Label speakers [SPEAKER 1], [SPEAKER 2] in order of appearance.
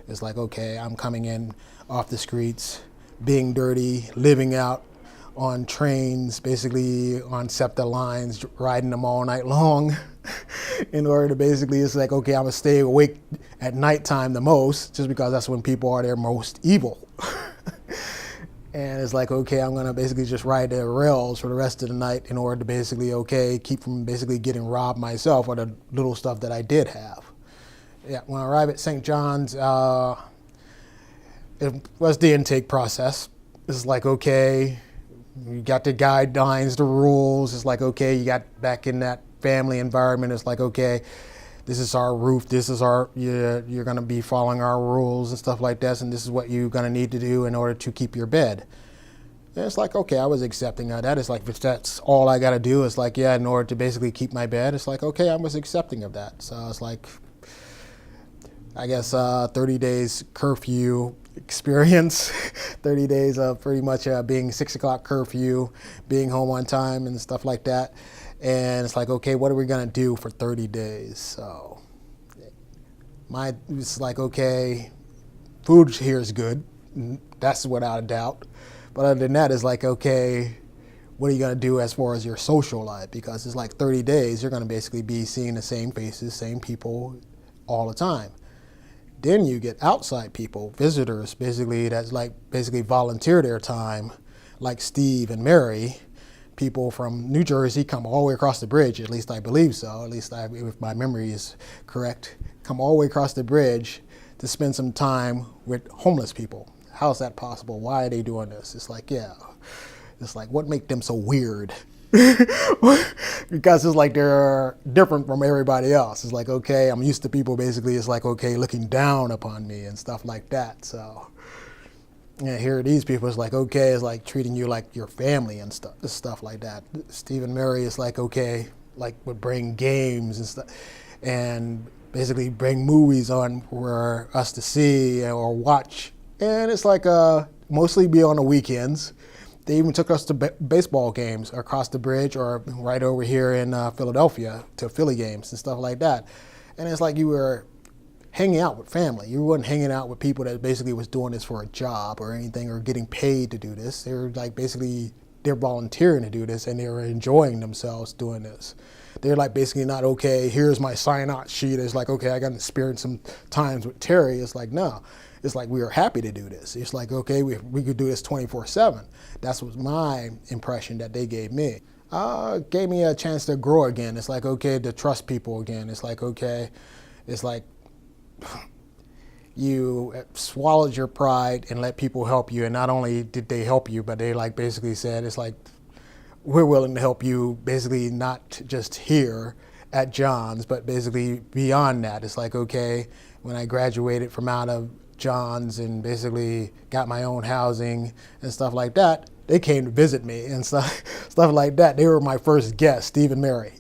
[SPEAKER 1] It's like, okay, I'm coming in off the streets, being dirty, living out on trains, basically on SEPTA lines, riding them all night long in order to basically, it's like, okay, I'm gonna stay awake at nighttime the most just because that's when people are their most evil. And it's like, okay, I'm gonna basically just ride the rails for the rest of the night in order to basically, okay, keep from basically getting robbed myself or the little stuff that I did have. Yeah, when I arrived at St. John's, it was the intake process. It's like, okay, you got the guidelines, the rules. It's like, okay, you got back in that family environment. It's like, okay, this is our roof. This is our, you're going to be following our rules and stuff like this. And this is what you're going to need to do in order to keep your bed. And it's like, okay, I was accepting of that. It's like, if that's all I got to do, it's like, yeah, in order to basically keep my bed, it's like, okay, I was accepting of that. So it's like, I guess 30 days curfew experience, 30 days of pretty much being 6 o'clock curfew, being home on time and stuff like that. And it's like, okay, what are we gonna do for 30 days? So it's like, okay, food here is good. That's without a doubt. But other than that, it's like, okay, what are you gonna do as far as your social life? Because it's like 30 days, you're gonna basically be seeing the same faces, same people all the time. Then you get outside people, visitors, basically, that's like basically volunteer their time, like Steve and Mary. People from New Jersey come all the way across the bridge, at least I believe so, at least if my memory is correct, come all the way across the bridge to spend some time with homeless people. How's that possible? Why are they doing this? It's like, yeah, it's like, what make them so weird? Because it's like they're different from everybody else. It's like, okay, I'm used to people basically, it's like, okay, looking down upon me and stuff like that. So yeah, here are these people, it's like, okay, it's like treating you like your family and stuff like that. Steve and Mary is like, okay, like would bring games and stuff and basically bring movies on for us to see or watch. And it's like mostly be on the weekends. They even took us to baseball games across the bridge or right over here in Philadelphia to Philly games and stuff like that. And it's like you were hanging out with family. You weren't hanging out with people that basically was doing this for a job or anything or getting paid to do this. They were like basically, they're volunteering to do this and they were enjoying themselves doing this. They're like basically not, okay, here's my sign-out sheet. It's like, okay, I got to experience some times with Terry. It's like, no. It's like, we were happy to do this. It's like, okay, we could do this 24/7. That was my impression that they gave me. Gave me a chance to grow again. It's like, okay, to trust people again. It's like, okay, it's like you swallowed your pride and let people help you. And not only did they help you, but they like basically said, it's like, we're willing to help you basically not just here at John's, but basically beyond that. It's like, okay, when I graduated from out of John's and basically got my own housing and stuff like that, they came to visit me and stuff like that. They were my first guests, Steve and Mary.